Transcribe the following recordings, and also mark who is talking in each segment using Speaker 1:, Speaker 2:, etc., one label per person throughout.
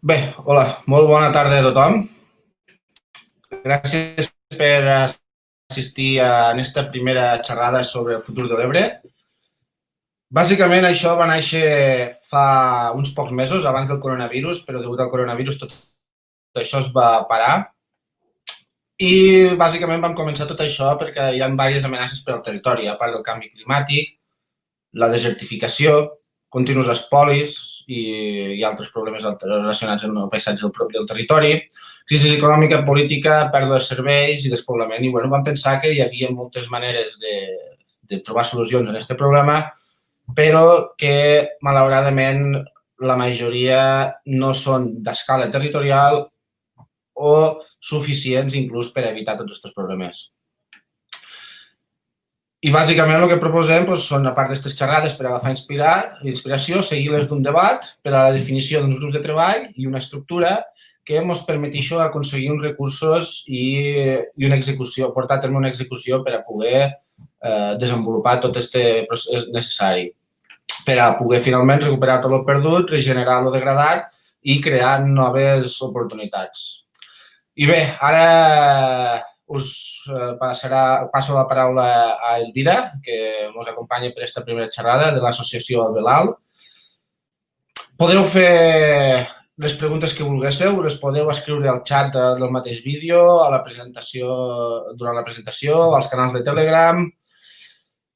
Speaker 1: Bé, hola, molt bona tarda a tothom. Gràcies per assistir a aquesta primera xerrada sobre el futur de l'Ebre. Bàsicament això va néixer fa uns pocs mesos, abans del coronavirus, però degut al coronavirus tot això es va parar. I bàsicament vam començar tot això perquè hi ha diverses amenaces per al territori, a part del canvi climàtic, la desertificació, continus espolis i altres problemes relacionats amb el paisatge del territori, crisi econòmica, política, pèrdua de serveis i despoblament. I vam pensar que hi havia moltes maneres de trobar solucions a aquest problema, però que, malauradament, la majoria no són d'escala territorial o suficients inclús per evitar tots aquests problemes. I bàsicament el que proposem són, a part d'aquestes xerrades per agafar inspiració, seguir-les d'un debat per a la definició d'uns grups de treball i una estructura que ens permeti aconseguir uns recursos i una execució, portar a terme una execució per a poder desenvolupar tot aquest procés necessari, per a poder finalment recuperar tot el perdut, regenerar el degradat i crear noves oportunitats. I bé, ara passo la paraula a Elvira, que ens acompanya per aquesta primera xerrada de l'associació Albelal. Podeu fer les preguntes que vulguéssiu, les podeu escriure al xat del mateix vídeo, a la presentació, durant la presentació, als canals de Telegram.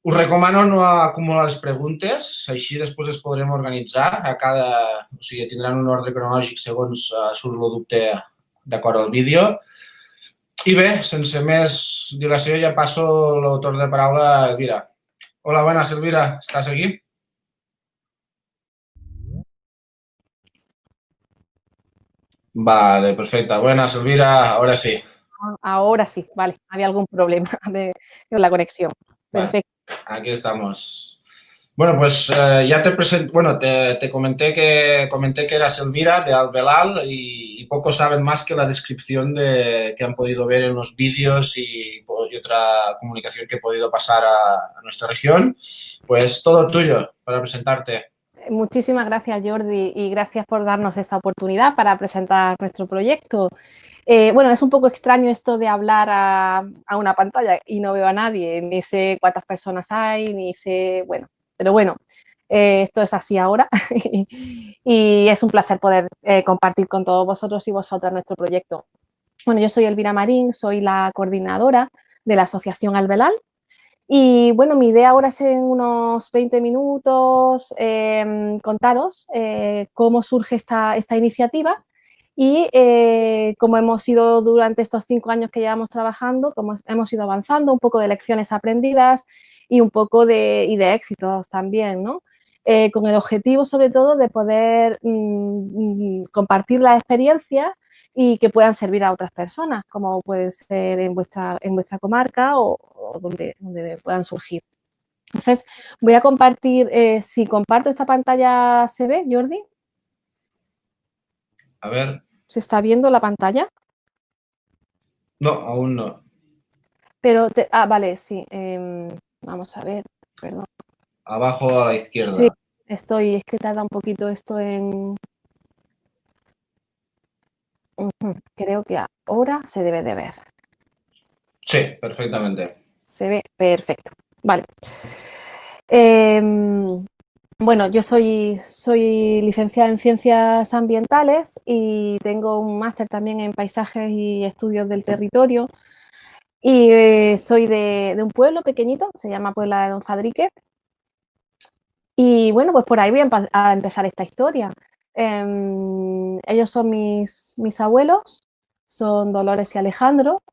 Speaker 1: Us recomano no acumular les preguntes, així després les podrem organitzar. O sigui, tindran un ordre cronològic segons surt el dubte d'acord al vídeo. I bé, sense més dilació, ja passo l'autor de paraula a Elvira. Hola, buenas, Elvira. ¿Estás aquí? Vale, perfecto. Buenas, Elvira. Ahora sí.
Speaker 2: Ahora sí, vale. Había algún problema con la conexión. Perfecto.
Speaker 1: Vale, aquí estamos. Bueno, pues ya te presento, te comenté que eras Elvira de Albelal y pocos saben más que la descripción que han podido ver en los vídeos y otra comunicación que he podido pasar a nuestra región. Pues todo tuyo para presentarte.
Speaker 2: Muchísimas gracias, Jordi, y gracias por darnos esta oportunidad para presentar nuestro proyecto. Bueno, es un poco extraño esto de hablar a una pantalla y no veo a nadie, ni sé cuántas personas hay, ni sé, bueno, pero bueno, esto es así ahora y es un placer poder compartir con todos vosotros y vosotras nuestro proyecto. Bueno, yo soy Elvira Marín, soy la coordinadora de la Asociación Albelal y bueno, mi idea ahora es en unos 20 minutos contaros cómo surge esta iniciativa y cómo hemos ido durante estos 5 años que llevamos trabajando, cómo hemos ido avanzando, un poco de lecciones aprendidas y un poco de éxitos también, ¿no? Con el objetivo, sobre todo, de poder compartir la experiencia y que puedan servir a otras personas, como pueden ser en vuestra comarca o donde puedan surgir. Entonces, voy a compartir, si comparto esta pantalla, ¿se ve, Jordi?
Speaker 1: A ver.
Speaker 2: ¿Se está viendo la pantalla?
Speaker 1: No, aún no.
Speaker 2: Pero, vale, sí. Vamos a ver, perdón.
Speaker 1: Abajo a la izquierda.
Speaker 2: Sí, es que tarda un poquito esto en... Creo que ahora se debe de ver.
Speaker 1: Sí, perfectamente.
Speaker 2: Se ve perfecto. Vale. Bueno, yo soy licenciada en Ciencias Ambientales y tengo un máster también en Paisajes y Estudios del Territorio. Y soy de un pueblo pequeñito, se llama Puebla de Don Fadrique. Y bueno, pues por ahí voy a empezar esta historia. Ellos son mis abuelos, son Dolores y Alejandro,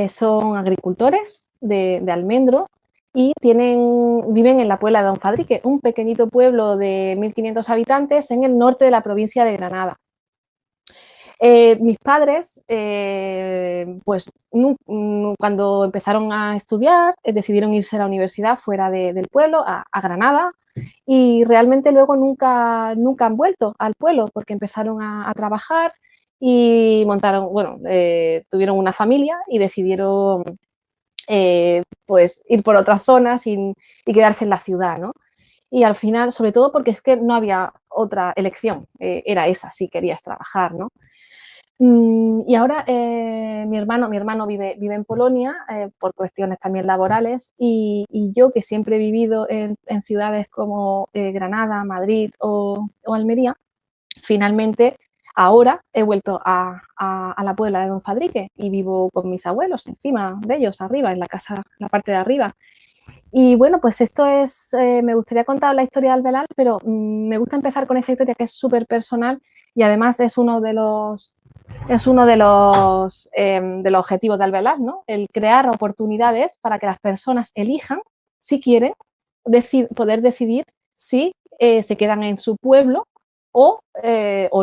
Speaker 2: son agricultores de almendro y viven en la Puebla de Don Fadrique, un pequeñito pueblo de 1.500 habitantes en el norte de la provincia de Granada. Mis padres, pues cuando empezaron a estudiar, decidieron irse a la universidad fuera del pueblo, a Granada, y realmente luego nunca han vuelto al pueblo porque empezaron a trabajar y montaron, bueno, tuvieron una familia y decidieron pues ir por otras zonas y quedarse en la ciudad, ¿no? Y al final, sobre todo porque es que no había otra elección, era esa, si querías trabajar, ¿no? Y ahora mi hermano vive en Polonia por cuestiones también laborales y yo que siempre he vivido en ciudades como Granada, Madrid o Almería, finalmente ahora he vuelto a la Puebla de Don Fadrique y vivo con mis abuelos encima de ellos, arriba, en la casa, en la parte de arriba. Y bueno, pues esto es, me gustaría contar la historia de Alvelar, pero me gusta empezar con esta historia que es súper personal y además es uno de los objetivos de Alvelar, ¿no? El crear oportunidades para que las personas elijan, si quieren, poder decidir si se quedan en su pueblo o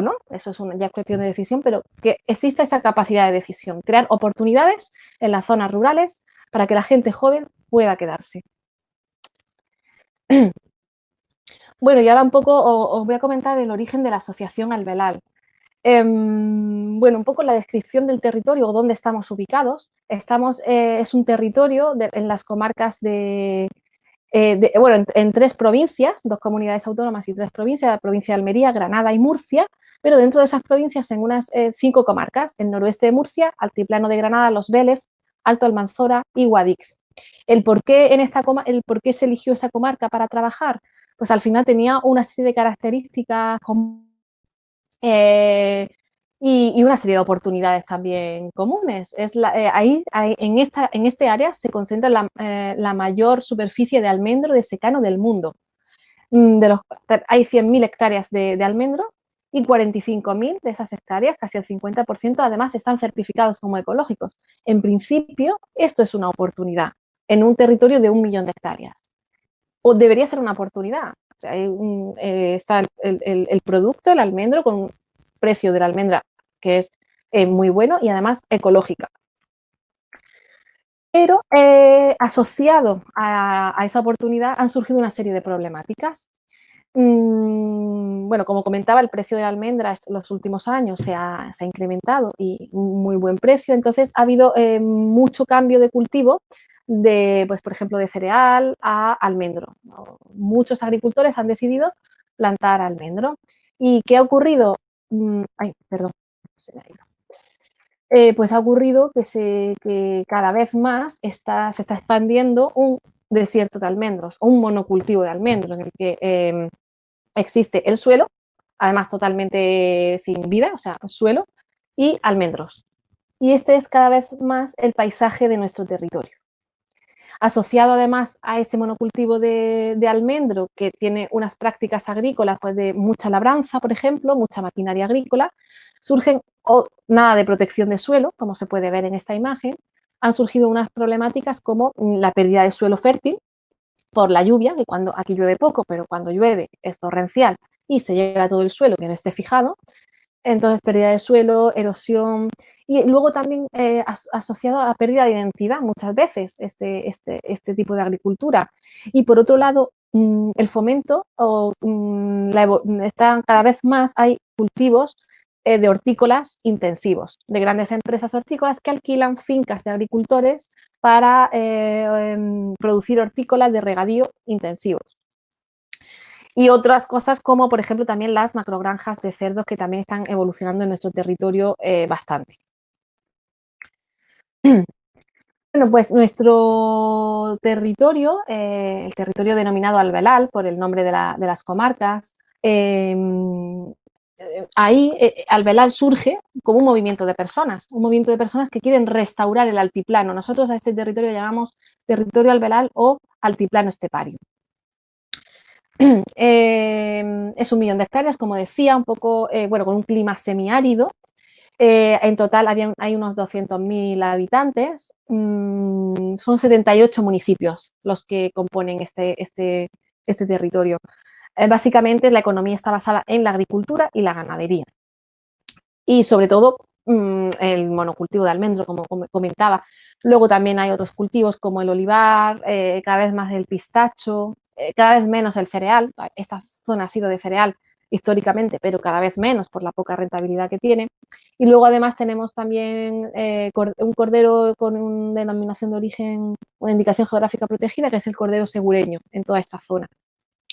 Speaker 2: no. Eso es ya cuestión de decisión, pero que exista esa capacidad de decisión, crear oportunidades en las zonas rurales para que la gente joven pueda quedarse. Bueno, y ahora un poco os voy a comentar el origen de la asociación Alvelal. Bueno, un poco la descripción del territorio o dónde estamos ubicados. Es un territorio en las comarcas bueno, en 3 provincias, 2 comunidades autónomas y 3 provincias, la provincia de Almería, Granada y Murcia, pero dentro de esas provincias en unas 5 comarcas, el noroeste de Murcia, Altiplano de Granada, Los Vélez, Alto Almanzora y Guadix. El por qué se eligió esa comarca para trabajar, pues al final tenía una serie de características y una serie de oportunidades también comunes. En este área se concentra la mayor superficie de almendro de secano del mundo. Hay 100.000 hectáreas de almendro y 45.000 de esas hectáreas, casi el 50%, además están certificados como ecológicos. En principio, esto es una oportunidad en un territorio de 1 millón de hectáreas. O debería ser una oportunidad. O sea, está el producto, el almendro, con un precio de la almendra que es muy bueno y además ecológica. Pero asociado a esa oportunidad han surgido una serie de problemáticas. Bueno, como comentaba, el precio de la almendra en los últimos años se ha incrementado y un muy buen precio. Entonces ha habido mucho cambio de cultivo pues, por ejemplo, de cereal a almendro. Muchos agricultores han decidido plantar almendro. ¿Y qué ha ocurrido? Ay, perdón, se me ha ido. Pues ha ocurrido que cada vez más se está expandiendo un desierto de almendros o un monocultivo de almendros en el que existe el suelo, además totalmente sin vida, o sea, suelo, y almendros. Y este es cada vez más el paisaje de nuestro territorio. Asociado además a ese monocultivo de almendro que tiene unas prácticas agrícolas pues de mucha labranza, por ejemplo, mucha maquinaria agrícola, surgen nada de protección de suelo, como se puede ver en esta imagen, han surgido unas problemáticas como la pérdida de suelo fértil por la lluvia, que cuando aquí llueve poco, pero cuando llueve es torrencial y se lleva todo el suelo que no esté fijado, entonces pérdida de suelo, erosión y luego también asociado a la pérdida de identidad muchas veces este tipo de agricultura. Y por otro lado, el fomento están cada vez más, hay cultivos de hortícolas intensivos, de grandes empresas hortícolas que alquilan fincas de agricultores para producir hortícolas de regadío intensivos. Y otras cosas como, por ejemplo, también las macrogranjas de cerdos que también están evolucionando en nuestro territorio bastante. Bueno, pues nuestro territorio, el territorio denominado Alvelal, por el nombre de las comarcas, ahí Alvelal surge como un movimiento de personas que quieren restaurar el altiplano. Nosotros a este territorio le llamamos territorio Alvelal o altiplano estepario. Es 1 millón de hectáreas, como decía, un poco, bueno, con un clima semiárido. En total hay unos 200.000 habitantes. Son 78 municipios los que componen este territorio. Básicamente la economía está basada en la agricultura y la ganadería. Y sobre todo el monocultivo de almendro, como comentaba. Luego también hay otros cultivos como el olivar, cada vez más el pistacho, cada vez menos el cereal. Esta zona ha sido de cereal históricamente, pero cada vez menos por la poca rentabilidad que tiene. Y luego además tenemos también un cordero con una denominación de origen, una indicación geográfica protegida, que es el cordero segureño en toda esta zona.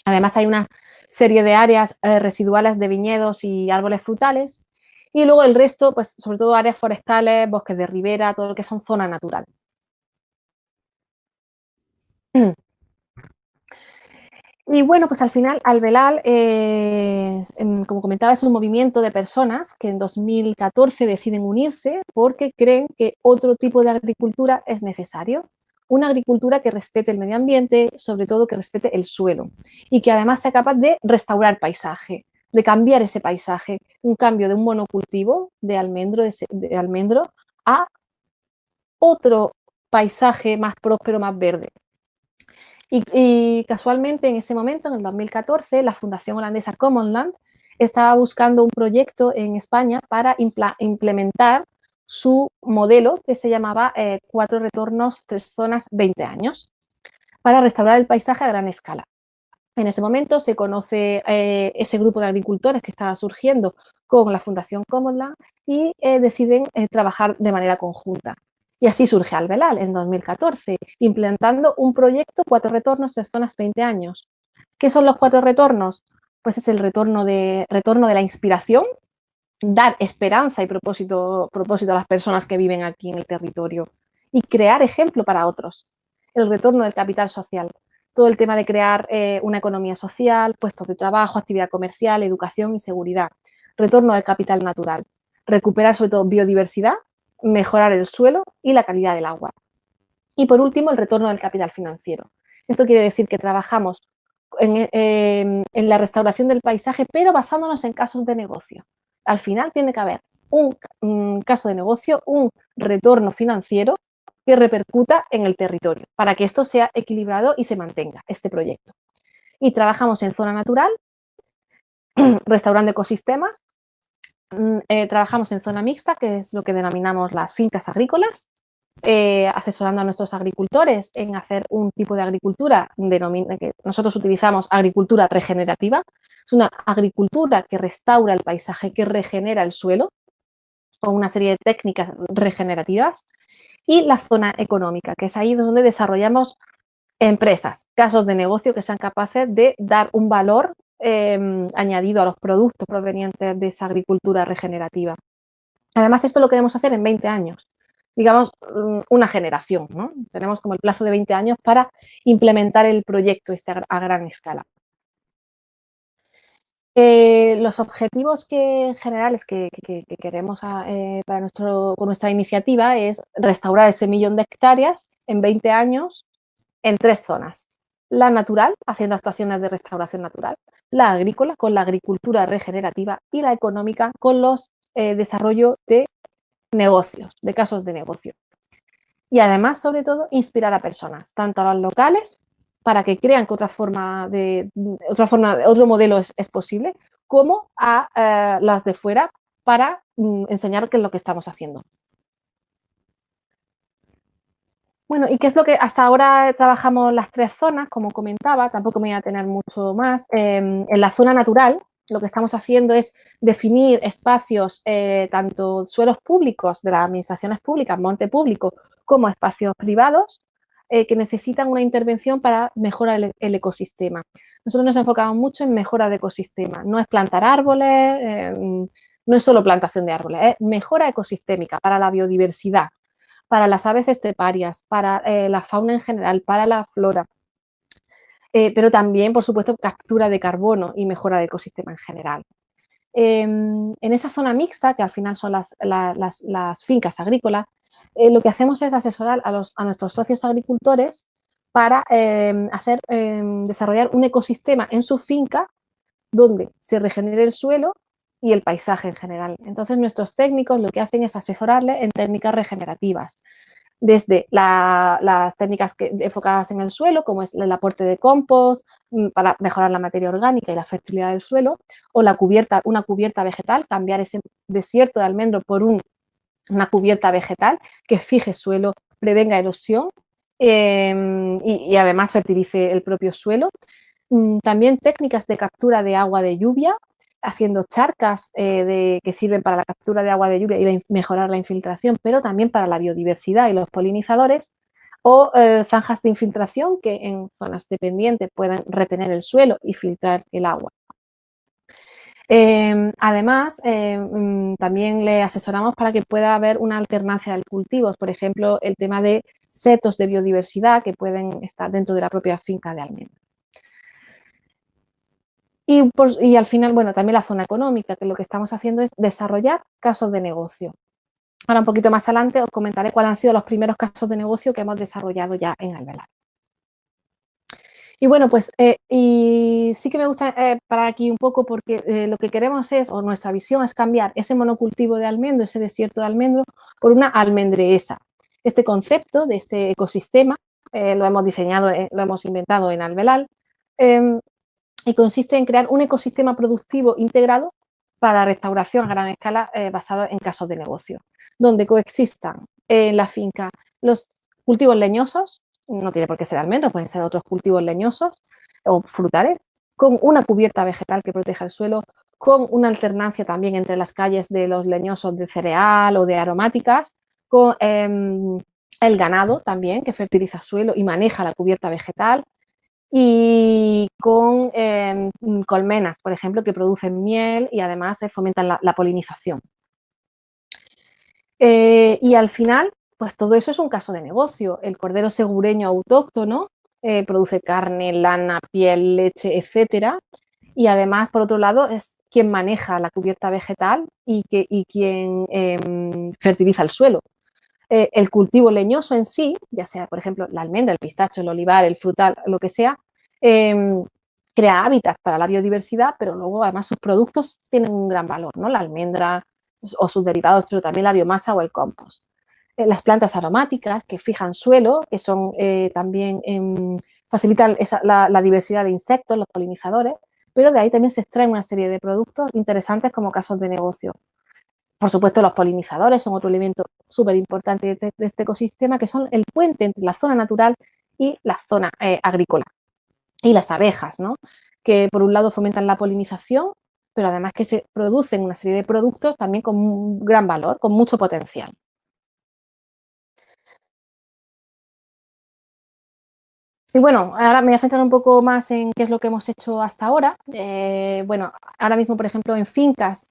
Speaker 2: Además hay una serie de áreas residuales de viñedos y árboles frutales. Y luego el resto, pues sobre todo áreas forestales, bosques de ribera, todo lo que son zona natural. Y bueno, pues al final Albelal, como comentaba, es un movimiento de personas que en 2014 deciden unirse porque creen que otro tipo de agricultura es necesario. Una agricultura que respete el medio ambiente, sobre todo que respete el suelo y que además sea capaz de restaurar paisaje, de cambiar ese paisaje, un cambio de un monocultivo de almendro a otro paisaje más próspero, más verde. Y casualmente en ese momento, en el 2014, la Fundación Holandesa Commonland estaba buscando un proyecto en España para implementar su modelo que se llamaba 4 retornos, 3 zonas, 20 años, para restaurar el paisaje a gran escala. En ese momento se conoce ese grupo de agricultores que estaba surgiendo con la Fundación Commonland y deciden trabajar de manera conjunta. Y así surge Albelal en 2014, implementando un proyecto 4 retornos, 3 zonas, 20 años. ¿Qué son los 4 retornos? Pues es el retorno de la inspiración, dar esperanza y propósito a las personas que viven aquí en el territorio y crear ejemplo para otros. El retorno del capital social, todo el tema de crear una economía social, puestos de trabajo, actividad comercial, educación y seguridad. Retorno del capital natural, recuperar sobre todo biodiversidad, mejorar el suelo y la calidad del agua. Y por último, el retorno del capital financiero. Esto quiere decir que trabajamos en la restauración del paisaje, pero basándonos en casos de negocio. Al final tiene que haber un caso de negocio, un retorno financiero que repercuta en el territorio para que esto sea equilibrado y se mantenga este proyecto. Y trabajamos en zona natural, restaurando ecosistemas, trabajamos en zona mixta, que es lo que denominamos las fincas agrícolas, asesorando a nuestros agricultores en hacer un tipo de agricultura que nosotros utilizamos agricultura regenerativa. Es una agricultura que restaura el paisaje, que regenera el suelo con una serie de técnicas regenerativas. Y la zona económica, que es ahí donde desarrollamos empresas, casos de negocio que sean capaces de dar un valor añadido a los productos provenientes de esa agricultura regenerativa. Además, esto lo queremos hacer en 20 años, digamos, una generación, ¿no? Tenemos como el plazo de 20 años para implementar el proyecto a gran escala. Los objetivos generales que queremos con nuestra iniciativa es restaurar ese 1.000.000 de hectáreas en 20 años en 3 zonas. La natural, haciendo actuaciones de restauración natural, la agrícola, con la agricultura regenerativa, y la económica, con los desarrollo de negocios, de casos de negocio. Y además, sobre todo, inspirar a personas, tanto a los locales, para que crean que otro modelo es posible, como a las de fuera para enseñar qué es lo que estamos haciendo. Bueno, ¿y qué es lo que hasta ahora trabajamos las 3 zonas? Como comentaba, tampoco me voy a tener mucho más. En la zona natural, lo que estamos haciendo es definir espacios, tanto suelos públicos de las administraciones públicas, monte público, como espacios privados, que necesitan una intervención para mejorar el ecosistema. Nosotros nos enfocamos mucho en mejora de ecosistema. No es plantar árboles, no es solo plantación de árboles, es mejora ecosistémica para la biodiversidad, para las aves esteparias, para la fauna en general, para la flora, pero también, por supuesto, captura de carbono y mejora del ecosistema en general. En esa zona mixta, que al final son las fincas agrícolas, lo que hacemos es asesorar a nuestros socios agricultores para desarrollar un ecosistema en su finca donde se regenere el suelo y el paisaje en general. Entonces, nuestros técnicos lo que hacen es asesorarles en técnicas regenerativas, desde las técnicas enfocadas en el suelo, como es el aporte de compost para mejorar la materia orgánica y la fertilidad del suelo, o una cubierta vegetal, cambiar ese desierto de almendro por una cubierta vegetal que fije suelo, prevenga erosión y además fertilice el propio suelo. También técnicas de captura de agua de lluvia, haciendo charcas que sirven para la captura de agua de lluvia y mejorar la infiltración, pero también para la biodiversidad y los polinizadores, o zanjas de infiltración que en zonas de pendiente puedan retener el suelo y filtrar el agua. Además, también le asesoramos para que pueda haber una alternancia de cultivos, por ejemplo, el tema de setos de biodiversidad que pueden estar dentro de la propia finca de almendra. Y al final, bueno, también la zona económica, que lo que estamos haciendo es desarrollar casos de negocio. Ahora un poquito más adelante os comentaré cuáles han sido los primeros casos de negocio que hemos desarrollado ya en Alvear. Y bueno, pues y sí que me gusta parar aquí un poco porque lo que queremos es, o nuestra visión es cambiar ese monocultivo de almendro, ese desierto de almendro, por una almendrehesa. Este concepto de este ecosistema lo hemos diseñado, lo hemos inventado en Alvear y consiste en crear un ecosistema productivo integrado para la restauración a gran escala basado en casos de negocio, donde coexistan en la finca los cultivos leñosos, no tiene por qué ser almendros, pueden ser otros cultivos leñosos o frutales, con una cubierta vegetal que proteja el suelo, con una alternancia también entre las calles de los leñosos de cereal o de aromáticas, con el ganado también que fertiliza suelo y maneja la cubierta vegetal, y con colmenas, por ejemplo, que producen miel y además fomentan la polinización. Y al final, pues todo eso es un caso de negocio. El cordero segureño autóctono produce carne, lana, piel, leche, etcétera. Y además, por otro lado, es quien maneja la cubierta vegetal y quien fertiliza el suelo. El cultivo leñoso en sí, ya sea, por ejemplo, la almendra, el pistacho, el olivar, el frutal, lo que sea, crea hábitats para la biodiversidad, pero luego además sus productos tienen un gran valor, ¿no? La almendra o sus derivados, pero también la biomasa o el compost. Las plantas aromáticas que fijan suelo, que son también facilitan la diversidad de insectos, los polinizadores, pero de ahí también se extraen una serie de productos interesantes como casos de negocio. Por supuesto, los polinizadores son otro elemento súper importante de este ecosistema, que son el puente entre la zona natural y la zona agrícola. Y las abejas, ¿no? Que por un lado fomentan la polinización, pero además que se producen una serie de productos también con un gran valor, con mucho potencial. Y bueno, ahora me voy a centrar un poco más en qué es lo que hemos hecho hasta ahora. Bueno, ahora mismo, por ejemplo, en fincas,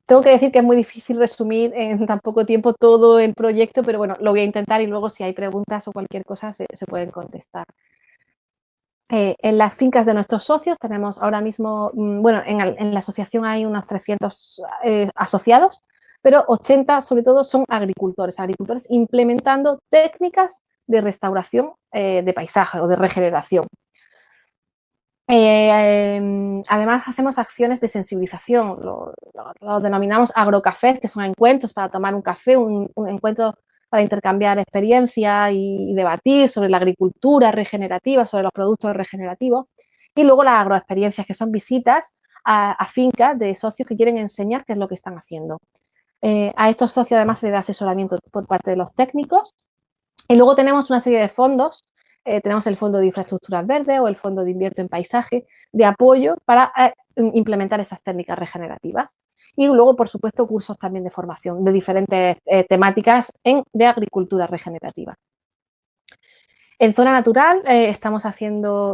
Speaker 2: tengo que decir que es muy difícil resumir en tan poco tiempo todo el proyecto, pero bueno, lo voy a intentar y luego si hay preguntas o cualquier cosa se pueden contestar. En las fincas de nuestros socios tenemos ahora mismo, bueno, en la asociación hay unos 300 asociados, pero 80 sobre todo son agricultores implementando técnicas de restauración de paisaje o de regeneración. Además hacemos acciones de sensibilización, lo denominamos agrocafés, que son encuentros para tomar un café, un encuentro para intercambiar experiencia y debatir sobre la agricultura regenerativa, sobre los productos regenerativos. Y luego las agroexperiencias, que son visitas a fincas de socios que quieren enseñar qué es lo que están haciendo. A estos socios además se les da asesoramiento por parte de los técnicos. Y luego tenemos una serie de fondos. Tenemos el Fondo de Infraestructuras Verdes o el Fondo de Invierto en Paisaje de apoyo para implementar esas técnicas regenerativas. Y luego, por supuesto, cursos también de formación de diferentes temáticas de agricultura regenerativa. En zona natural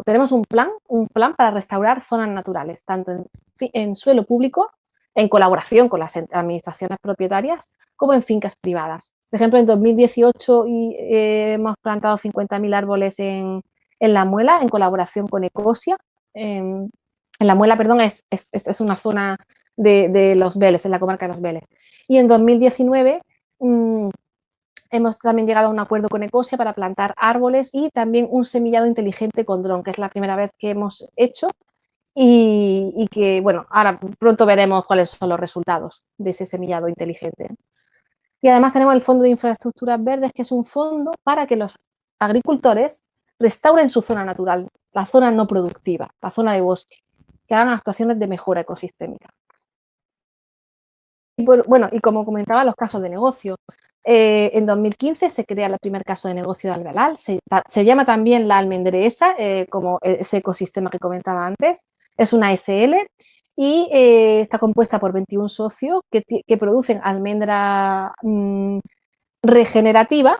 Speaker 2: tenemos un plan para restaurar zonas naturales, tanto en suelo público, en colaboración con las administraciones propietarias, como en fincas privadas. Por ejemplo, en 2018 hemos plantado 50.000 árboles en La Muela, en colaboración con Ecosia. En La Muela, perdón, es una zona de Los Vélez, en la comarca de Los Vélez. Y en 2019 hemos también llegado a un acuerdo con Ecosia para plantar árboles y también un semillado inteligente con dron, que es la primera vez que hemos hecho y que, bueno, ahora pronto veremos cuáles son los resultados de ese semillado inteligente. Y además tenemos el Fondo de Infraestructuras Verdes, que es un fondo para que los agricultores restauren su zona natural, la zona no productiva, la zona de bosque, que hagan actuaciones de mejora ecosistémica. Y bueno, y como comentaba, los casos de negocio. En 2015 se crea el primer caso de negocio de Alvear. Se llama también la almendrehesa, como ese ecosistema que comentaba antes. Es una SL y está compuesta por 21 socios que producen almendra regenerativa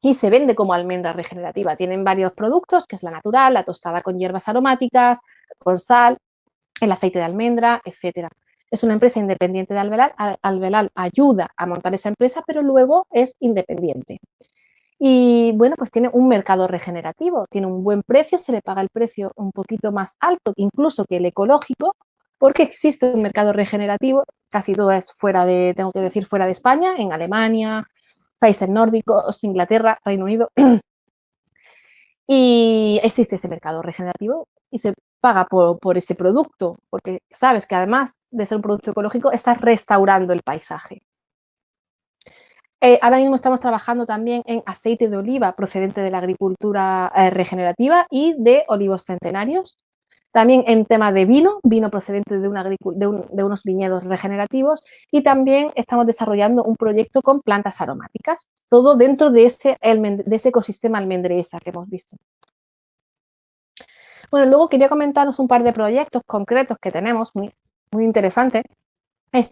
Speaker 2: y se vende como almendra regenerativa. Tienen varios productos, que es la natural, la tostada con hierbas aromáticas, con sal, el aceite de almendra, etcétera. Es una empresa independiente de Albelal. Albelal ayuda a montar esa empresa, pero luego es independiente. Y bueno, pues tiene un mercado regenerativo, tiene un buen precio, se le paga el precio un poquito más alto incluso que el ecológico, porque existe un mercado regenerativo, casi todo es fuera de, tengo que decir, fuera de España, en Alemania, países nórdicos, Inglaterra, Reino Unido, y existe ese mercado regenerativo y se paga por ese producto, porque sabes que además de ser un producto ecológico, estás restaurando el paisaje. Ahora mismo estamos trabajando también en aceite de oliva procedente de la agricultura regenerativa y de olivos centenarios. También en tema de vino, vino procedente de unos viñedos regenerativos, y también estamos desarrollando un proyecto con plantas aromáticas, todo dentro de ese ecosistema almendresa que hemos visto. Bueno, luego quería comentaros un par de proyectos concretos que tenemos, muy, muy interesantes.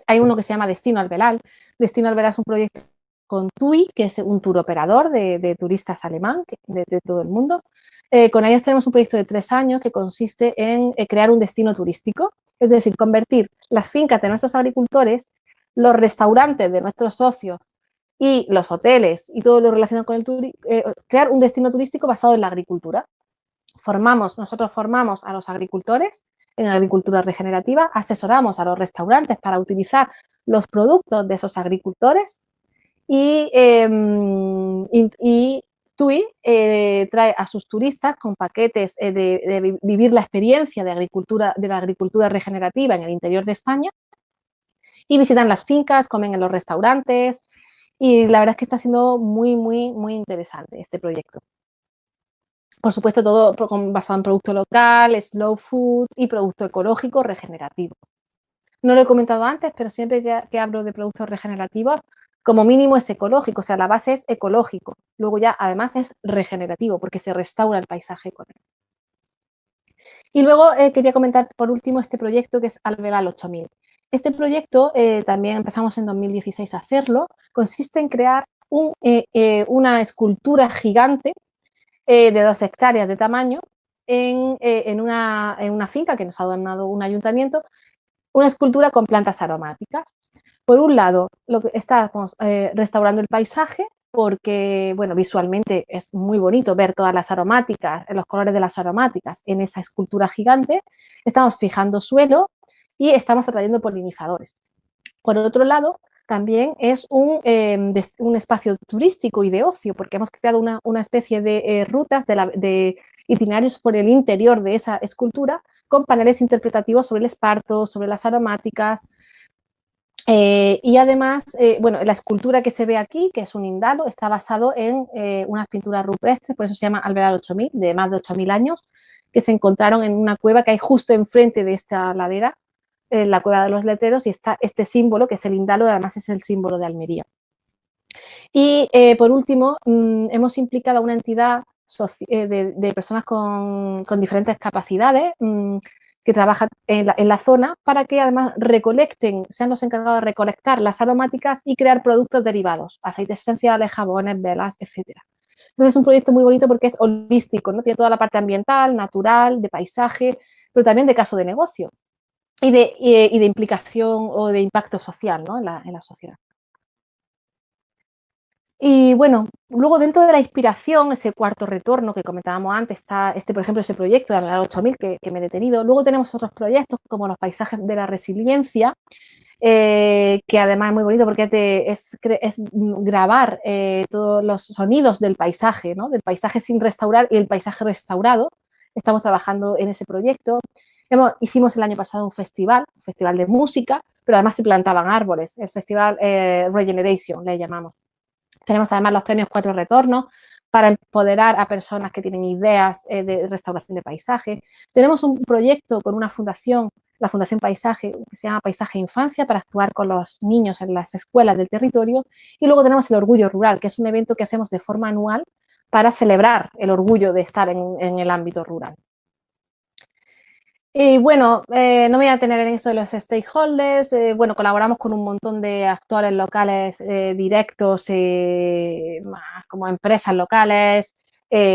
Speaker 2: Hay uno que se llama Destino Albelal. Destino Albelal es un proyecto con TUI, que es un tour operador de turistas alemán de todo el mundo. Con ellos tenemos un proyecto de 3 años que consiste en crear un destino turístico, es decir, convertir las fincas de nuestros agricultores, los restaurantes de nuestros socios y los hoteles y todo lo relacionado con el turismo, crear un destino turístico basado en la agricultura. Nosotros formamos a los agricultores en agricultura regenerativa, asesoramos a los restaurantes para utilizar los productos de esos agricultores y TUI trae a sus turistas con paquetes de vivir la experiencia de la agricultura regenerativa en el interior de España, y visitan las fincas, comen en los restaurantes, y la verdad es que está siendo muy, muy, muy interesante este proyecto. Por supuesto, todo basado en producto local, slow food y producto ecológico regenerativo. No lo he comentado antes, pero siempre que hablo de productos regenerativos, como mínimo es ecológico, o sea, la base es ecológico. Luego ya, además, es regenerativo, porque se restaura el paisaje con él. Y luego quería comentar, por último, este proyecto que es Albelal 8000. Este proyecto también empezamos en 2016 a hacerlo. Consiste en crear una escultura gigante de 2 hectáreas de tamaño en una finca que nos ha donado un ayuntamiento, una escultura con plantas aromáticas. Por un lado, estamos restaurando el paisaje porque, bueno, visualmente es muy bonito ver todas las aromáticas, los colores de las aromáticas en esa escultura gigante. Estamos fijando suelo y estamos atrayendo polinizadores. Por otro lado, también es un espacio turístico y de ocio, porque hemos creado una especie de rutas de itinerarios por el interior de esa escultura con paneles interpretativos sobre el esparto, sobre las aromáticas. Y además, bueno, la escultura que se ve aquí, que es un indalo, está basado en unas pinturas rupestres, por eso se llama Albelal 8000, de más de 8000 años, que se encontraron en una cueva que hay justo enfrente de esta ladera, la Cueva de los Letreros, y está este símbolo, que es el indalo, además es el símbolo de Almería. Y por último, hemos implicado a una entidad de personas con diferentes capacidades que trabajan en la zona, para que además sean los encargados de recolectar las aromáticas y crear productos derivados, aceites esenciales, jabones, velas, etcétera. Entonces es un proyecto muy bonito porque es holístico, ¿no? Tiene toda la parte ambiental, natural, de paisaje, pero también de caso de negocio y de implicación o de impacto social, ¿no? en la sociedad. Y bueno, luego dentro de la inspiración, ese cuarto retorno que comentábamos antes, está por ejemplo, ese proyecto de Albelal 8000 que me he detenido. Luego tenemos otros proyectos como los paisajes de la resiliencia, que además es muy bonito porque es grabar todos los sonidos del paisaje, ¿no? Del paisaje sin restaurar y el paisaje restaurado. Estamos trabajando en ese proyecto. Hicimos el año pasado un festival de música, pero además se plantaban árboles, el festival Regeneration, le llamamos. Tenemos además los premios Cuatro Retornos para empoderar a personas que tienen ideas de restauración de paisaje. Tenemos un proyecto con una fundación, la Fundación Paisaje, que se llama Paisaje e Infancia, para actuar con los niños en las escuelas del territorio. Y luego tenemos el Orgullo Rural, que es un evento que hacemos de forma anual para celebrar el orgullo de estar en el ámbito rural. Y bueno, no me voy a detener en esto de los stakeholders. Bueno, colaboramos con un montón de actores locales directos, más como empresas locales,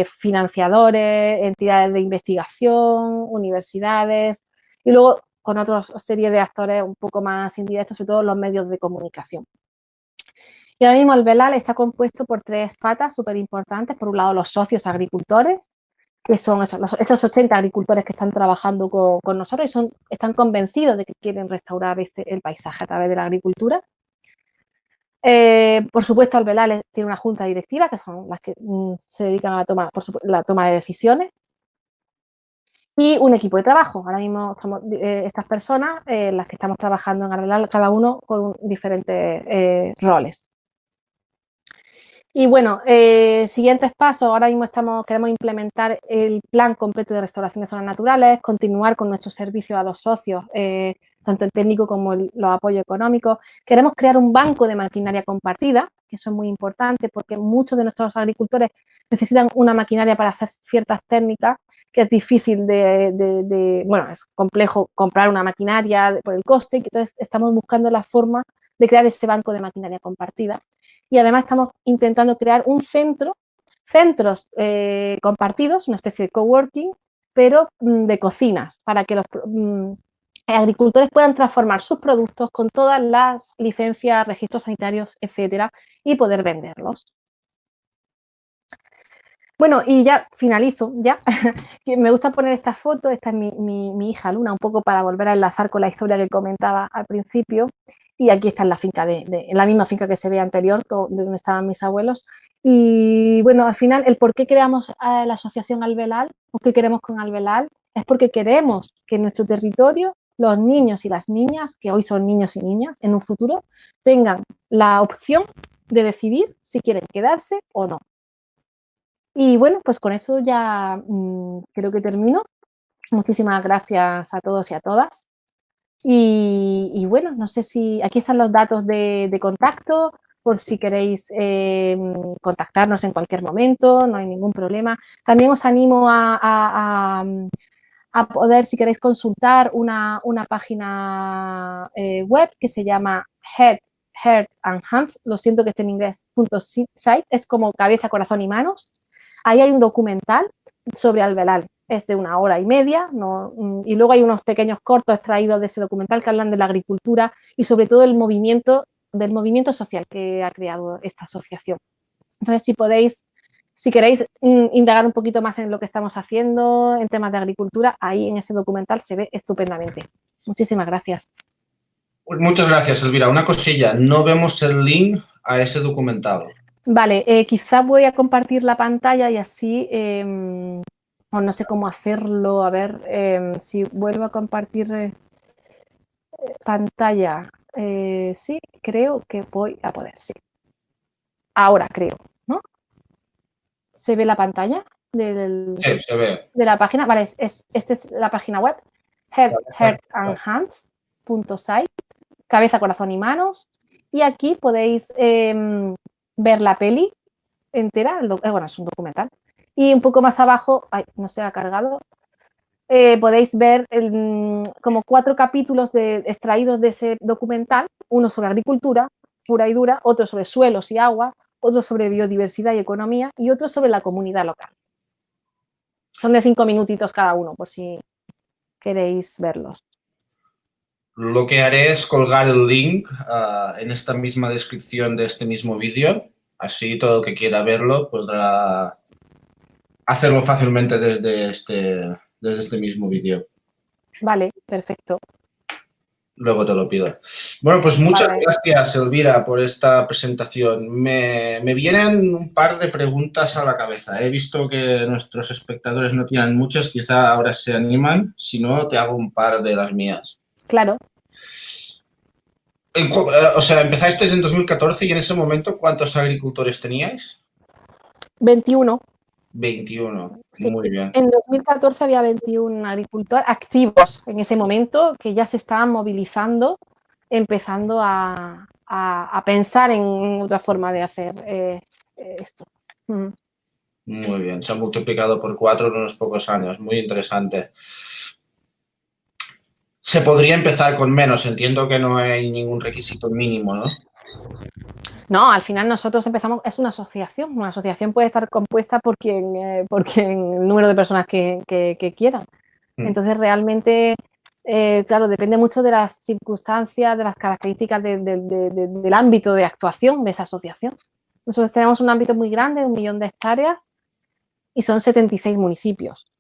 Speaker 2: financiadores, entidades de investigación, universidades y luego con otra serie de actores un poco más indirectos, sobre todo los medios de comunicación. Y ahora mismo el VELAL está compuesto por tres patas súper importantes. Por un lado, los socios agricultores, que son esos 80 agricultores que están trabajando con nosotros y están convencidos de que quieren restaurar el paisaje a través de la agricultura. Por supuesto, Albelal tiene una junta directiva, que son las que se dedican a la toma de decisiones, y un equipo de trabajo. Ahora mismo somos estas personas las que estamos trabajando en Albelal, cada uno con diferentes roles. Y bueno, siguientes pasos, ahora mismo queremos implementar el plan completo de restauración de zonas naturales, continuar con nuestro servicio a los socios, tanto el técnico como los apoyos económicos. Queremos crear un banco de maquinaria compartida, que eso es muy importante porque muchos de nuestros agricultores necesitan una maquinaria para hacer ciertas técnicas, que es difícil bueno, es complejo comprar una maquinaria por el coste, entonces estamos buscando la forma de crear ese banco de maquinaria compartida. Y además estamos intentando crear centros compartidos, una especie de coworking, pero de cocinas, para que los agricultores puedan transformar sus productos con todas las licencias, registros sanitarios, etcétera, y poder venderlos. Bueno, y ya finalizo, ya. Me gusta poner esta foto, esta es mi hija Luna, un poco para volver a enlazar con la historia que comentaba al principio. Y aquí está en la finca, en la misma finca que se ve anterior, de donde estaban mis abuelos. Y bueno, al final, el por qué creamos la asociación Albelal, o qué queremos con Albelal, es porque queremos que en nuestro territorio los niños y las niñas, que hoy son niños y niñas, en un futuro, tengan la opción de decidir si quieren quedarse o no. Y bueno, pues con eso ya creo que termino. Muchísimas gracias a todos y a todas. Y bueno, no sé si aquí están los datos de contacto, por si queréis contactarnos en cualquier momento, no hay ningún problema. También os animo a poder, si queréis consultar una página web que se llama Heart and Hands, lo siento que esté en inglés, .site, es como cabeza, corazón y manos. Ahí hay un documental sobre Albelal, es de 1 hora y media, ¿no? Y luego hay unos pequeños cortos extraídos de ese documental que hablan de la agricultura y sobre todo del movimiento social que ha creado esta asociación. Entonces, si queréis indagar un poquito más en lo que estamos haciendo en temas de agricultura, ahí en ese documental se ve estupendamente. Muchísimas gracias.
Speaker 1: Pues muchas gracias, Elvira. Una cosilla, no vemos el link a ese documental.
Speaker 2: Vale, quizá voy a compartir la pantalla y así, o no sé cómo hacerlo, a ver si vuelvo a compartir pantalla. Sí, creo que voy a poder, sí. Ahora creo, ¿no? ¿Se ve la pantalla
Speaker 1: Sí, se ve.
Speaker 2: de la página? Vale, esta es la página web, heartandhands.site, cabeza, corazón y manos. Y aquí podéis ver la peli entera, bueno, es un documental. Y un poco más abajo, ay, no se ha cargado, podéis ver como 4 capítulos extraídos de ese documental, uno sobre agricultura pura y dura, otro sobre suelos y agua, otro sobre biodiversidad y economía y otro sobre la comunidad local. Son de 5 minutitos cada uno, por si queréis verlos.
Speaker 1: Lo que haré es colgar el link en esta misma descripción de este mismo vídeo. Así todo el que quiera verlo podrá hacerlo fácilmente desde este mismo vídeo.
Speaker 2: Vale, perfecto.
Speaker 1: Luego te lo pido. Bueno, pues muchas gracias, Elvira, por esta presentación. Me vienen un par de preguntas a la cabeza. He visto que nuestros espectadores no tienen muchas, quizá ahora se animan. Si no, te hago un par de las mías.
Speaker 2: Claro.
Speaker 1: O sea, empezasteis en 2014 y en ese momento, ¿cuántos agricultores teníais?
Speaker 2: 21.
Speaker 1: 21,
Speaker 2: Sí.
Speaker 1: muy bien.
Speaker 2: En 2014 había 21 agricultores activos en ese momento que ya se estaban movilizando, empezando a pensar en otra forma de hacer esto.
Speaker 1: Muy bien, se ha multiplicado por 4 en unos pocos años, muy interesante. se podría empezar con menos. Entiendo que no hay ningún requisito mínimo, ¿no?
Speaker 2: No, al final nosotros empezamos, es una asociación puede estar compuesta por quien, el número de personas que quieran. Entonces realmente, claro, depende mucho de las circunstancias, de las características del ámbito de actuación de esa asociación. Nosotros tenemos un ámbito muy grande, 1 millón de hectáreas, y son 76 municipios.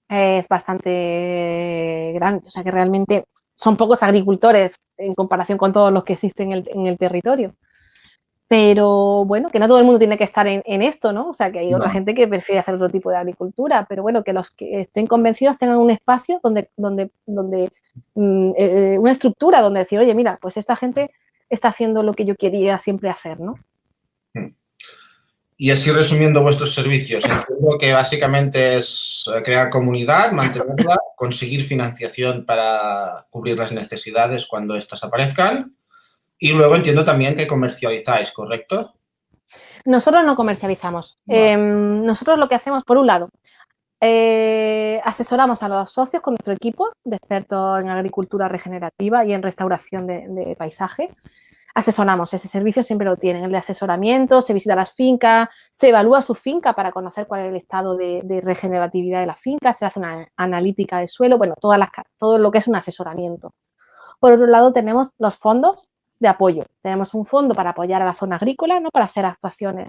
Speaker 2: Es bastante grande, o sea que realmente son pocos agricultores en comparación con todos los que existen en el territorio. Pero bueno, que no todo el mundo tiene que estar en esto, ¿no? O sea, que hay otra gente que prefiere hacer otro tipo de agricultura, pero bueno, que los que estén convencidos tengan un espacio donde una estructura donde decir, oye, mira, pues esta gente está haciendo lo que yo quería siempre hacer, ¿no?
Speaker 1: Y así resumiendo vuestros servicios, entiendo que básicamente es crear comunidad, mantenerla, conseguir financiación para cubrir las necesidades cuando estas aparezcan y luego entiendo también que comercializáis, ¿correcto?
Speaker 2: Nosotros no comercializamos.
Speaker 1: Vale.
Speaker 2: Nosotros lo que hacemos, por un lado, asesoramos a los socios con nuestro equipo de expertos en agricultura regenerativa y en restauración de paisaje. Asesoramos, ese servicio siempre lo tienen, el de asesoramiento, se visita las fincas, se evalúa su finca para conocer cuál es el estado de regeneratividad de la finca, se hace una analítica de suelo, bueno, todo lo que es un asesoramiento. Por otro lado, tenemos los fondos de apoyo. Tenemos un fondo para apoyar a la zona agrícola, ¿no? Para hacer actuaciones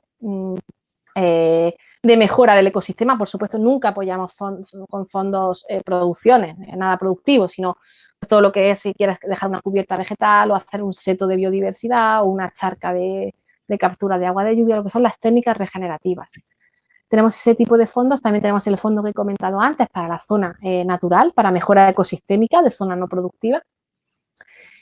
Speaker 2: de mejora del ecosistema. Por supuesto, nunca apoyamos con fondos producciones, nada productivo, sino todo lo que es si quieres dejar una cubierta vegetal o hacer un seto de biodiversidad o una charca de captura de agua de lluvia, lo que son las técnicas regenerativas. Tenemos ese tipo de fondos, también tenemos el fondo que he comentado antes para la zona natural, para mejora ecosistémica de zona no productiva.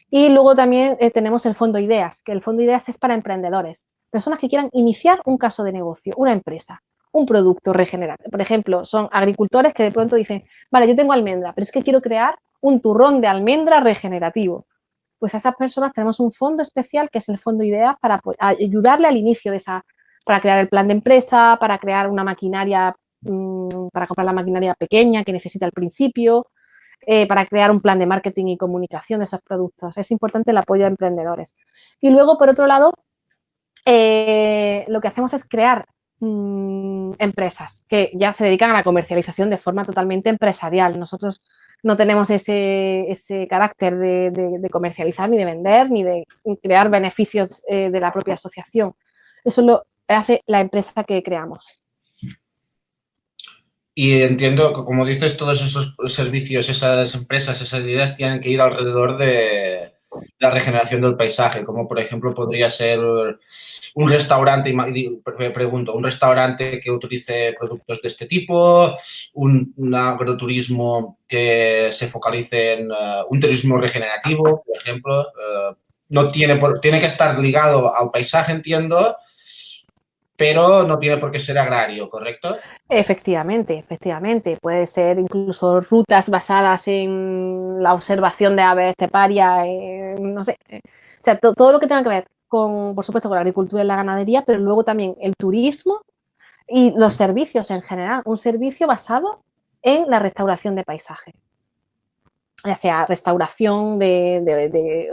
Speaker 2: Y luego también tenemos el fondo IDEAS, que el fondo IDEAS es para emprendedores, personas que quieran iniciar un caso de negocio, una empresa, un producto regenerante. Por ejemplo, son agricultores que de pronto dicen, vale, yo tengo almendra, pero es que quiero crear un turrón de almendra regenerativo. Pues a esas personas tenemos un fondo especial que es el fondo IDEAS para ayudarle al inicio de esa, para crear el plan de empresa, para crear una maquinaria, para comprar la maquinaria pequeña que necesita al principio, para crear un plan de marketing y comunicación de esos productos. Es importante el apoyo a emprendedores. Y luego, por otro lado, lo que hacemos es crear empresas que ya se dedican a la comercialización de forma totalmente empresarial. Nosotros no tenemos ese carácter de comercializar, ni de vender, ni de crear beneficios de la propia asociación. Eso lo hace la empresa que creamos.
Speaker 1: Y entiendo que, como dices, todos esos servicios, esas empresas, esas ideas tienen que ir alrededor de la regeneración del paisaje, como por ejemplo podría ser un restaurante, pregunto, un restaurante que utilice productos de este tipo, un agroturismo que se focalice en un turismo regenerativo, por ejemplo. No tiene que estar ligado al paisaje, entiendo, pero no tiene por qué ser agrario, ¿correcto?
Speaker 2: Efectivamente, efectivamente. Puede ser incluso rutas basadas en la observación de aves esteparias, no sé. O sea, todo lo que tenga que ver con, por supuesto, con la agricultura y la ganadería, pero luego también el turismo y los servicios en general. Un servicio basado en la restauración de paisaje. Ya sea restauración de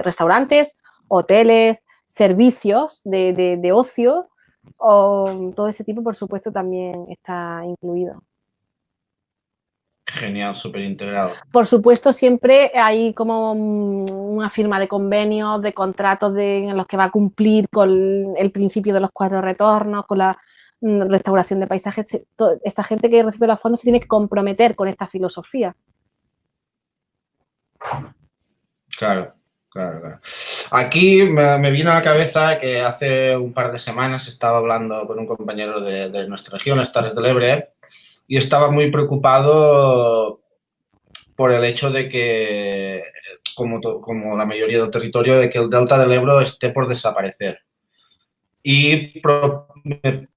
Speaker 2: restaurantes, hoteles, servicios de ocio, o todo ese tipo, por supuesto, también está incluido.
Speaker 1: Genial, súper integrado.
Speaker 2: Por supuesto, siempre hay como una firma de convenios, de contratos en los que va a cumplir con el principio de los 4 retornos, con la restauración de paisajes. Esta gente que recibe los fondos se tiene que comprometer con esta filosofía.
Speaker 1: Claro. Aquí me vino a la cabeza que hace un par de semanas estaba hablando con un compañero de nuestra región, las Terres del Ebre, y estaba muy preocupado por el hecho de que, como la mayoría del territorio, de que el delta del Ebro esté por desaparecer. Y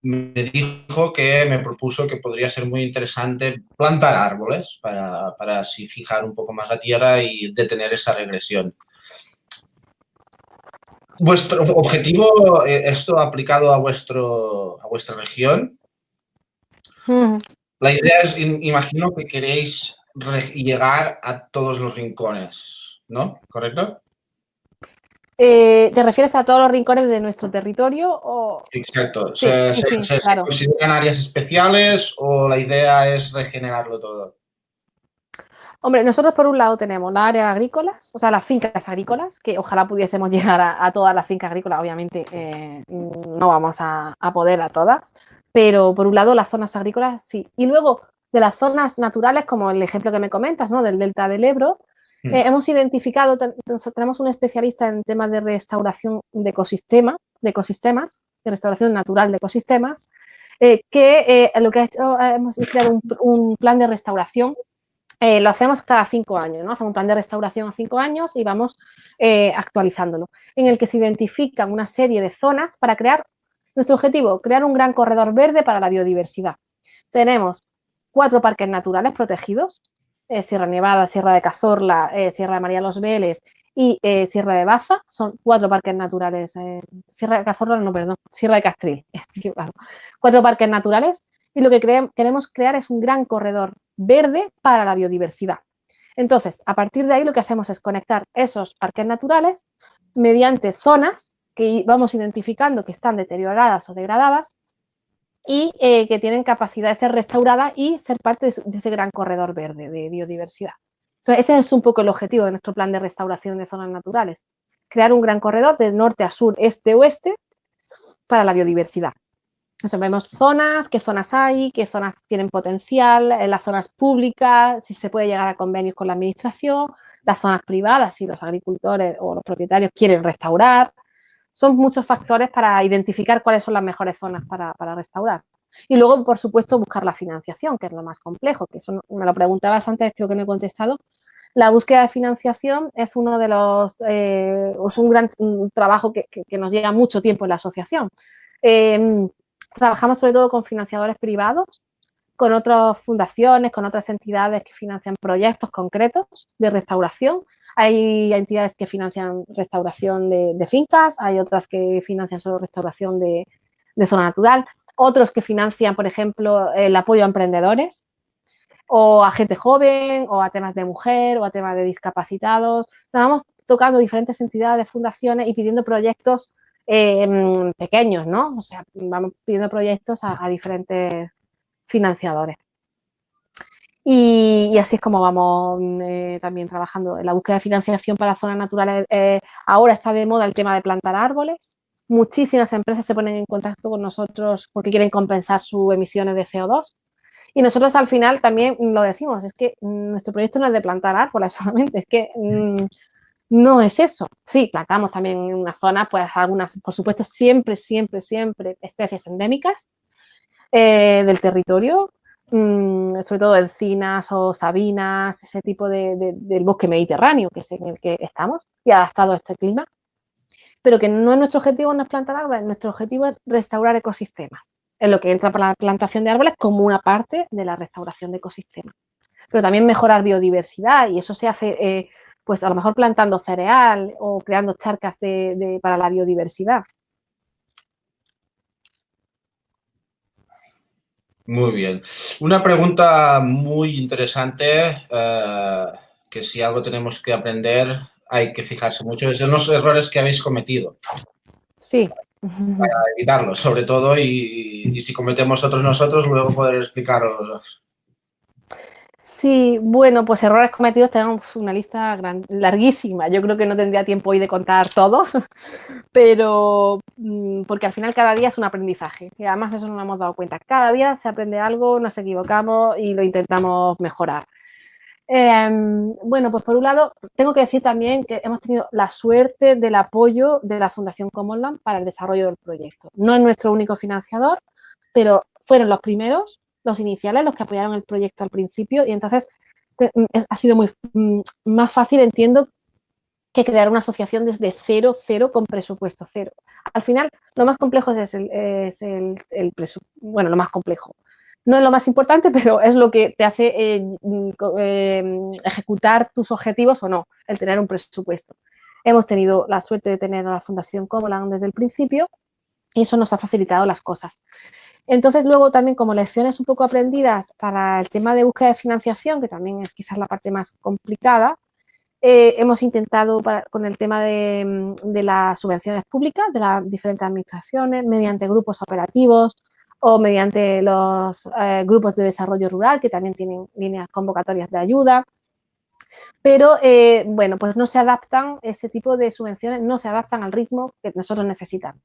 Speaker 1: me dijo que me propuso que podría ser muy interesante plantar árboles para así fijar un poco más la tierra y detener esa regresión. ¿Vuestro objetivo, esto aplicado a vuestra región? La idea es, imagino que queréis llegar a todos los rincones, ¿no? ¿Correcto?
Speaker 2: ¿Te refieres a todos los rincones de nuestro territorio? O...
Speaker 1: Exacto.
Speaker 2: Sí,
Speaker 1: ¿Se,
Speaker 2: sí,
Speaker 1: se,
Speaker 2: sí,
Speaker 1: se- se
Speaker 2: claro.
Speaker 1: consideran áreas especiales o la idea es regenerarlo todo?
Speaker 2: Hombre, nosotros por un lado tenemos las áreas agrícolas, o sea, las fincas agrícolas, que ojalá pudiésemos llegar a todas las fincas agrícolas, obviamente no vamos a poder a todas, pero por un lado las zonas agrícolas sí. Y luego de las zonas naturales, como el ejemplo que me comentas, ¿no? Del delta del Ebro, hemos identificado, tenemos un especialista en temas de restauración de ecosistemas, de restauración natural de ecosistemas, que lo que ha hecho, hemos creado un plan de restauración. Lo hacemos cada 5 años, ¿no? Hacemos un plan de restauración a 5 años y vamos actualizándolo, en el que se identifican una serie de zonas para crear, nuestro objetivo, crear un gran corredor verde para la biodiversidad. Tenemos 4 parques naturales protegidos, Sierra Nevada, Sierra de Cazorla, Sierra de María Los Vélez y Sierra de Baza, son 4 parques naturales, Sierra de Cazorla, no, perdón, Sierra de Castril, 4 parques naturales, y lo que queremos crear es un gran corredor verde para la biodiversidad. Entonces, a partir de ahí lo que hacemos es conectar esos parques naturales mediante zonas que vamos identificando que están deterioradas o degradadas y que tienen capacidad de ser restauradas y ser parte de ese gran corredor verde de biodiversidad. Entonces, ese es un poco el objetivo de nuestro plan de restauración de zonas naturales, crear un gran corredor de norte a sur, este, oeste, para la biodiversidad. Eso, vemos zonas, qué zonas hay, qué zonas tienen potencial, las zonas públicas, si se puede llegar a convenios con la administración, las zonas privadas, si los agricultores o los propietarios quieren restaurar. Son muchos factores para identificar cuáles son las mejores zonas para restaurar. Y luego, por supuesto, buscar la financiación, que es lo más complejo, que eso me lo preguntabas antes, creo que no he contestado. La búsqueda de financiación es uno de los, es un gran trabajo que nos lleva mucho tiempo en la asociación. Trabajamos sobre todo con financiadores privados, con otras fundaciones, con otras entidades que financian proyectos concretos de restauración. Hay entidades que financian restauración de fincas, hay otras que financian solo restauración de zona natural, otros que financian, por ejemplo, el apoyo a emprendedores o a gente joven, o a temas de mujer, o a temas de discapacitados. Estábamos tocando diferentes entidades, fundaciones y pidiendo proyectos pequeños, ¿no? O sea, vamos pidiendo proyectos a diferentes financiadores. Y así es como vamos también trabajando en la búsqueda de financiación para zonas naturales. Ahora está de moda el tema de plantar árboles. Muchísimas empresas se ponen en contacto con nosotros porque quieren compensar sus emisiones de CO2. Y nosotros al final también lo decimos, es que nuestro proyecto no es de plantar árboles solamente, es que no es eso. Sí, plantamos también en una zona, pues algunas, por supuesto, siempre especies endémicas del territorio, sobre todo encinas o sabinas, ese tipo del bosque mediterráneo, que es en el que estamos, y adaptado a este clima. Pero que no es nuestro objetivo, no es plantar árboles, nuestro objetivo es restaurar ecosistemas. Es lo que entra para la plantación de árboles como una parte de la restauración de ecosistemas. Pero también mejorar biodiversidad, y eso se hace, pues a lo mejor plantando cereal o creando charcas para la biodiversidad.
Speaker 1: Muy bien. Una pregunta muy interesante, que si algo tenemos que aprender, hay que fijarse mucho, es en los errores que habéis cometido,
Speaker 2: Sí.
Speaker 1: para evitarlos, sobre todo, y si cometemos otros nosotros, luego poder explicarlos.
Speaker 2: Sí, bueno, pues errores cometidos tenemos una lista larguísima. Yo creo que no tendría tiempo hoy de contar todos, pero porque al final cada día es un aprendizaje y además eso no nos hemos dado cuenta. Cada día se aprende algo, nos equivocamos y lo intentamos mejorar. Bueno, pues por un lado, tengo que decir también que hemos tenido la suerte del apoyo de la Fundación Commonland para el desarrollo del proyecto. No es nuestro único financiador, pero fueron los primeros, los iniciales, los que apoyaron el proyecto al principio y entonces ha sido más fácil, entiendo, que crear una asociación desde cero, cero, con presupuesto cero. Al final, lo más complejo es el presupuesto, bueno, lo más complejo. No es lo más importante, pero es lo que te hace ejecutar tus objetivos o no, el tener un presupuesto. Hemos tenido la suerte de tener a la Fundación Comolan desde el principio y eso nos ha facilitado las cosas. Entonces, luego también como lecciones un poco aprendidas para el tema de búsqueda de financiación, que también es quizás la parte más complicada, hemos intentado con el tema de las subvenciones públicas de las diferentes administraciones, mediante grupos operativos o mediante los grupos de desarrollo rural, que también tienen líneas convocatorias de ayuda. Pero, bueno, pues no se adaptan, ese tipo de subvenciones no se adaptan al ritmo que nosotros necesitamos.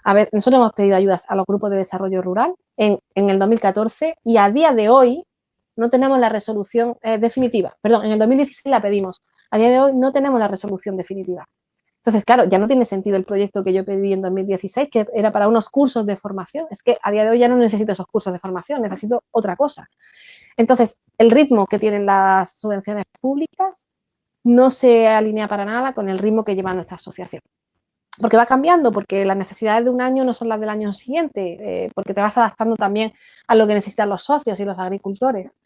Speaker 2: A ver, nosotros hemos pedido ayudas a los grupos de desarrollo rural en el 2014 y a día de hoy no tenemos la resolución definitiva. Perdón, en el 2016 la pedimos. A día de hoy no tenemos la resolución definitiva. Entonces, claro, ya no tiene sentido el proyecto que yo pedí en 2016, que era para unos cursos de formación. Es que a día de hoy ya no necesito esos cursos de formación, necesito otra cosa. Entonces, el ritmo que tienen las subvenciones públicas no se alinea para nada con el ritmo que lleva nuestra asociación. Porque va cambiando, porque las necesidades de un año no son las del año siguiente, porque te vas adaptando también a lo que necesitan los socios y los agricultores.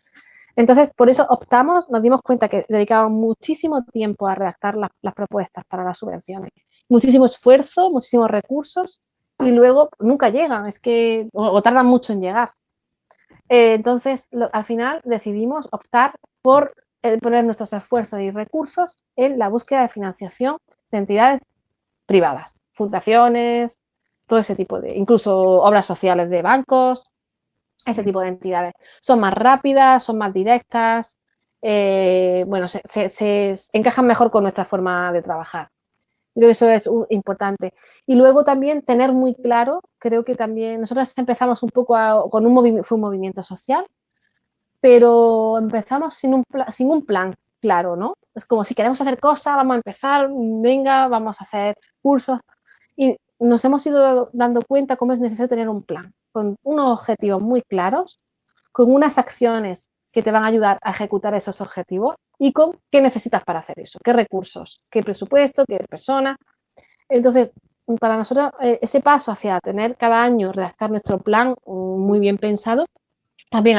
Speaker 2: Entonces, por eso optamos, nos dimos cuenta que dedicaban muchísimo tiempo a redactar las propuestas para las subvenciones. Muchísimo esfuerzo, muchísimos recursos y luego nunca llegan, es que, o tardan mucho en llegar. Entonces, al final decidimos optar por poner nuestros esfuerzos y recursos en la búsqueda de financiación de entidades privadas, fundaciones, todo ese tipo de, incluso obras sociales de bancos, ese tipo de entidades. Son más rápidas, son más directas, bueno, se encajan mejor con nuestra forma de trabajar. Creo que eso es importante. Y luego también tener muy claro, creo que también, nosotros empezamos un poco con fue un movimiento social, pero empezamos sin un plan claro, ¿no? Es como si queremos hacer cosas, vamos a empezar, venga, vamos a hacer cursos. Y nos hemos ido dando cuenta cómo es necesario tener un plan, con unos objetivos muy claros, con unas acciones que te van a ayudar a ejecutar esos objetivos y con qué necesitas para hacer eso, qué recursos, qué presupuesto, qué persona. Entonces, para nosotros, ese paso hacia tener cada año, redactar nuestro plan muy bien pensado, también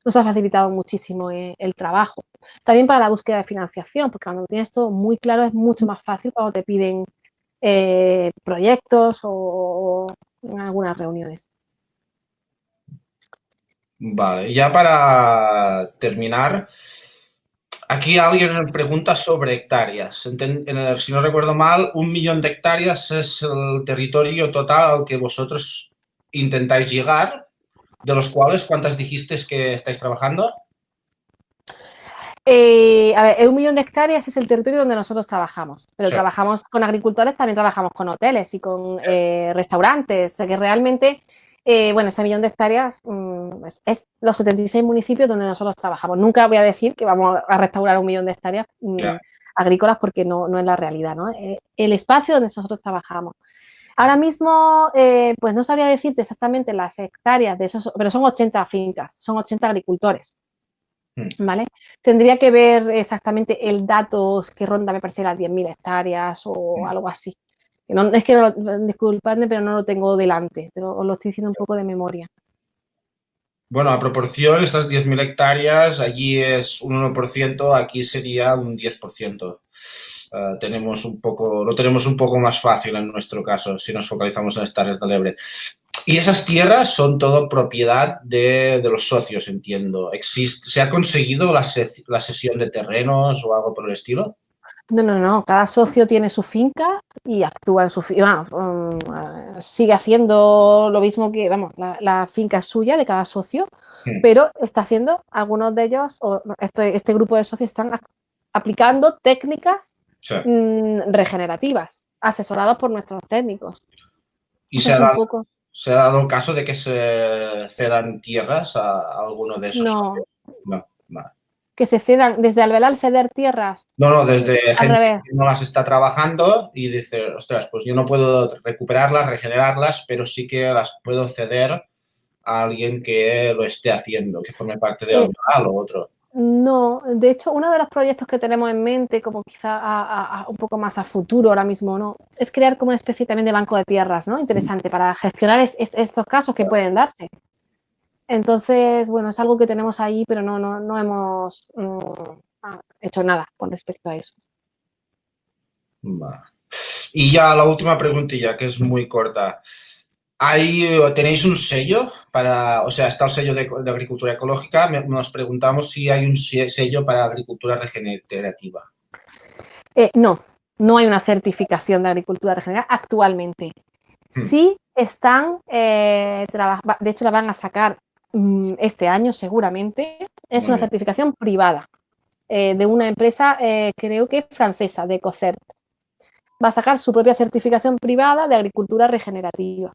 Speaker 2: nos ha facilitado muchísimo el trabajo. También para la búsqueda de financiación, porque cuando tienes todo muy claro es mucho más fácil cuando te piden proyectos o en algunas reuniones.
Speaker 1: Vale, ya para terminar, aquí alguien pregunta sobre hectáreas. Si no recuerdo mal, 1 millón de hectáreas es el territorio total al que vosotros intentáis llegar, de los cuales, ¿cuántas dijisteis que estáis trabajando?
Speaker 2: A ver, 1 millón de hectáreas es el territorio donde nosotros trabajamos, pero
Speaker 1: Sí.
Speaker 2: trabajamos con agricultores, también trabajamos con hoteles y con restaurantes, o sea que realmente, bueno, ese 1 millón de hectáreas es los 76 municipios donde nosotros trabajamos. Nunca voy a decir que vamos a restaurar 1 millón de hectáreas agrícolas porque no es la realidad, ¿no? El espacio donde nosotros trabajamos. Ahora mismo, pues no sabría decirte exactamente las hectáreas de esos, pero son 80 fincas, son 80 agricultores. ¿Vale? Tendría que ver exactamente el dato que ronda, me parece, las 10.000 hectáreas o algo así. No, es que, disculpadme, pero no lo tengo delante, pero os lo estoy diciendo un poco de memoria.
Speaker 1: Bueno, a proporción, estas 10.000 hectáreas, allí es un 1%, aquí sería un 10%. Lo tenemos un poco más fácil en nuestro caso, si nos focalizamos en las Terres de l'Ebre. Y esas tierras son todo propiedad de los socios, entiendo. ¿Se ha conseguido la cesión de terrenos o algo por el estilo?
Speaker 2: No. Cada socio tiene su finca y actúa en su finca. Sigue haciendo lo mismo que, vamos, la finca es suya de cada socio, pero está haciendo, algunos de ellos, este grupo de socios están aplicando técnicas regenerativas, asesorados por nuestros técnicos.
Speaker 1: ¿Y
Speaker 2: Eso es un poco...
Speaker 1: se ha dado el caso de que se cedan tierras a alguno de esos
Speaker 2: No,
Speaker 1: socios? No, vale.
Speaker 2: que se cedan, desde Alvelal ceder tierras.
Speaker 1: No, desde
Speaker 2: Al
Speaker 1: gente
Speaker 2: revés.
Speaker 1: que no las está trabajando y dice, ostras, pues yo no puedo recuperarlas, regenerarlas, pero sí que las puedo ceder a alguien que lo esté haciendo, que forme parte de Alveal o otro.
Speaker 2: No, de hecho, uno de los proyectos que tenemos en mente, como quizá un poco más a futuro ahora mismo, ¿no? Es crear como una especie también de banco de tierras, ¿no? Interesante para gestionar estos casos que pueden darse. Entonces, bueno, es algo que tenemos ahí, pero no hemos hecho nada con respecto a eso.
Speaker 1: Vale. Y ya la última preguntilla, que es muy corta. ¿Tenéis un sello para, o sea, está el sello de agricultura ecológica? Nos preguntamos si hay un sello para agricultura regenerativa.
Speaker 2: No, no hay una certificación de agricultura regenerativa actualmente. Sí están, de hecho la van a sacar este año seguramente. Es una certificación privada de una empresa, creo que francesa, de Ecocert. Va a sacar su propia certificación privada de agricultura regenerativa.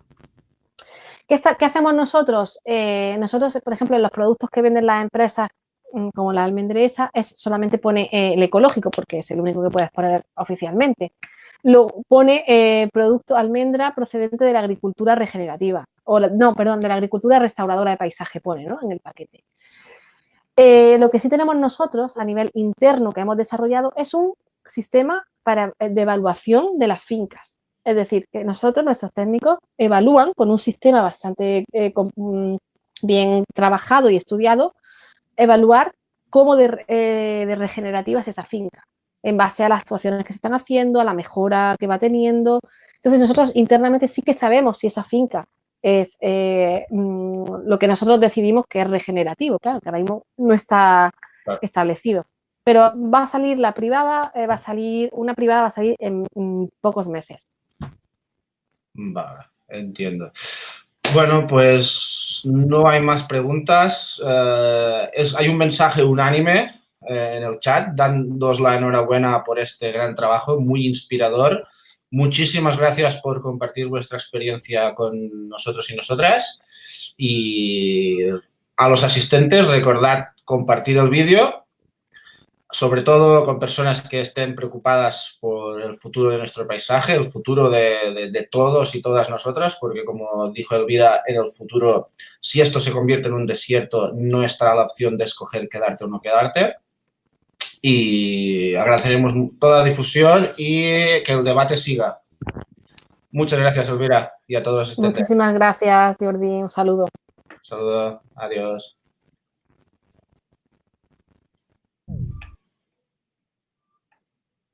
Speaker 2: ¿Qué hacemos nosotros? Nosotros, por ejemplo, en los productos que venden las empresas, como la almendresa, solamente pone el ecológico, porque es el único que puedes poner oficialmente. Lo pone producto almendra procedente de la agricultura regenerativa. De la agricultura restauradora de paisaje pone, ¿no? En el paquete. Lo que sí tenemos nosotros a nivel interno que hemos desarrollado es un sistema de evaluación de las fincas. Es decir, que nuestros técnicos, evalúan con un sistema bastante bien trabajado y estudiado, evaluar cómo de regenerativa es esa finca, en base a las actuaciones que se están haciendo, a la mejora que va teniendo. Entonces, nosotros internamente sí que sabemos si esa finca es lo que nosotros decidimos que es regenerativo, claro, que ahora mismo no está establecido. Pero va a salir la privada, una privada va a salir en pocos meses.
Speaker 1: Vale, entiendo. Bueno, pues no hay más preguntas. Hay un mensaje unánime en el chat, dándoos la enhorabuena por este gran trabajo, muy inspirador. Muchísimas gracias por compartir vuestra experiencia con nosotros y nosotras. Y a los asistentes, recordad compartir el vídeo, sobre todo con personas que estén preocupadas por el futuro de nuestro paisaje, el futuro de todos y todas nosotras, porque como dijo Elvira, en el futuro, si esto se convierte en un desierto, no estará la opción de escoger quedarte o no quedarte. Y agradeceremos toda la difusión y que el debate siga. Muchas gracias, Elvira, y a todos los asistentes.
Speaker 2: Muchísimas gracias, Jordi. Un saludo.
Speaker 1: Un saludo. Adiós.